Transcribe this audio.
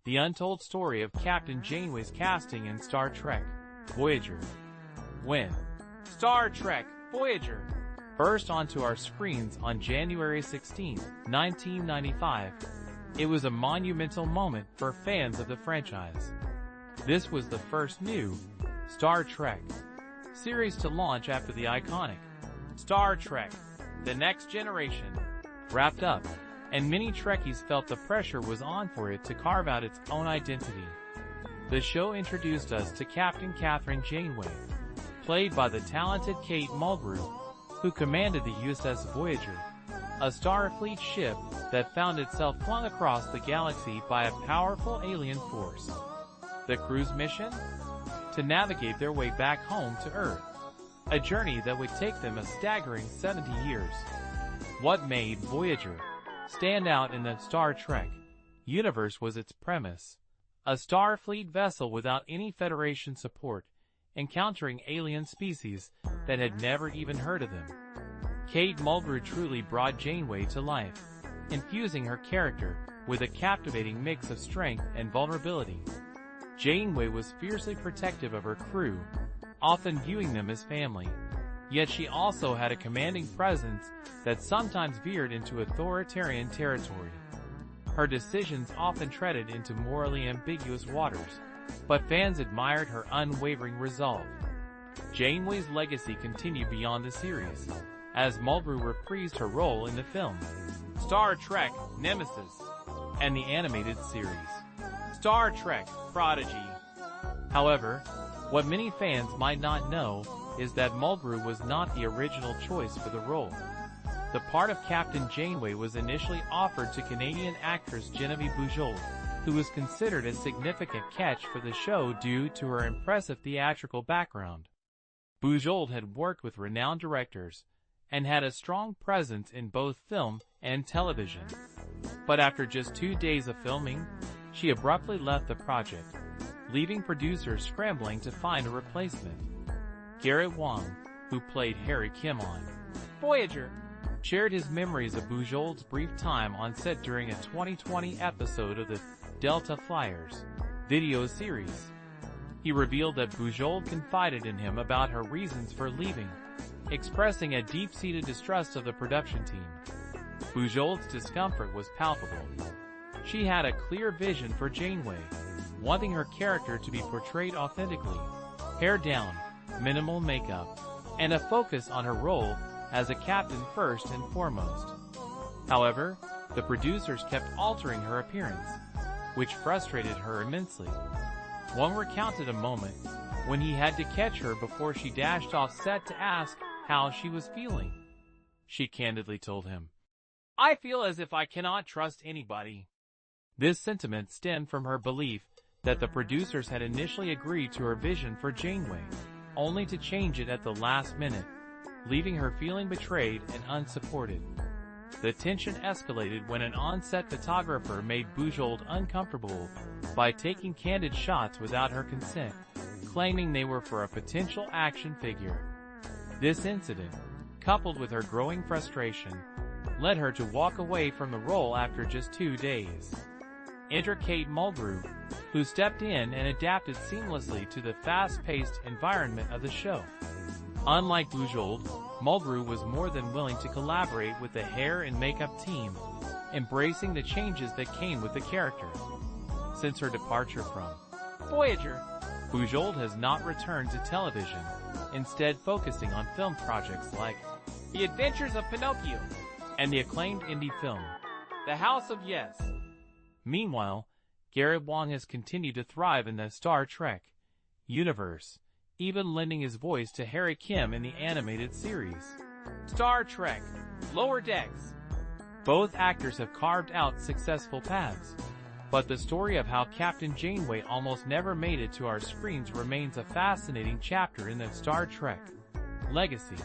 the untold story of Captain Janeway's casting in Star Trek Voyager. When Star Trek Voyager burst onto our screens on January 16, 1995, it was a monumental moment for fans of the franchise. This was the first new Star Trek series to launch after the iconic Star Trek: The Next Generation wrapped up, and many Trekkies felt the pressure was on for it to carve out its own identity. The show introduced us to Captain Janeway, played by the talented Kate Mulgrew, who commanded the USS Voyager, a Starfleet ship that found itself flung across the galaxy by a powerful alien force. The crew's mission? To navigate their way back home to Earth, a journey that would take them a staggering 70 years. What made Voyager stand out in the Star Trek universe was its premise: a Starfleet vessel without any Federation support, encountering alien species that had never even heard of them. Kate Mulgrew truly brought Janeway to life, infusing her character with a captivating mix of strength and vulnerability. Janeway was fiercely protective of her crew, often viewing them as family. Yet she also had a commanding presence that sometimes veered into authoritarian territory. Her decisions often treaded into morally ambiguous waters, but fans admired her unwavering resolve. Janeway's legacy continued beyond the series, as Mulgrew reprised her role in the film Star Trek Nemesis and the animated series Star Trek Prodigy. However, what many fans might not know is that Mulgrew was not the original choice for the role. The part of Captain Janeway was initially offered to Canadian actress Geneviève Bujold, who was considered a significant catch for the show due to her impressive theatrical background. Bujold had worked with renowned directors and had a strong presence in both film and television. But after just 2 days of filming, she abruptly left the project, leaving producers scrambling to find a replacement. Garrett Wang, who played Harry Kim on Voyager, shared his memories of Bujold's brief time on set during a 2020 episode of the Delta Flyers video series. He revealed that Bujold confided in him about her reasons for leaving, expressing a deep-seated distrust of the production team. Bujold's discomfort was palpable. She had a clear vision for Janeway, wanting her character to be portrayed authentically, hair down, minimal makeup, and a focus on her role as a captain first and foremost. However, the producers kept altering her appearance, which frustrated her immensely. One recounted a moment when he had to catch her before she dashed off set to ask how she was feeling. She candidly told him, "I feel as if I cannot trust anybody." This sentiment stemmed from her belief that the producers had initially agreed to her vision for Janeway, only to change it at the last minute, leaving her feeling betrayed and unsupported. The tension escalated when an on-set photographer made Bujold uncomfortable by taking candid shots without her consent, claiming they were for a potential action figure. This incident, coupled with her growing frustration, led her to walk away from the role after just 2 days. Enter Kate Mulgrew, who stepped in and adapted seamlessly to the fast-paced environment of the show. Unlike Bujold, Mulgrew was more than willing to collaborate with the hair and makeup team, embracing the changes that came with the character. Since her departure from Voyager, Bujold has not returned to television, instead focusing on film projects like The Adventures of Pinocchio and the acclaimed indie film The House of Yes. Meanwhile, Garrett Wang has continued to thrive in the Star Trek universe, even lending his voice to Harry Kim in the animated series Star Trek Lower Decks. Both actors have carved out successful paths, but the story of how Captain Janeway almost never made it to our screens remains a fascinating chapter in the Star Trek legacy.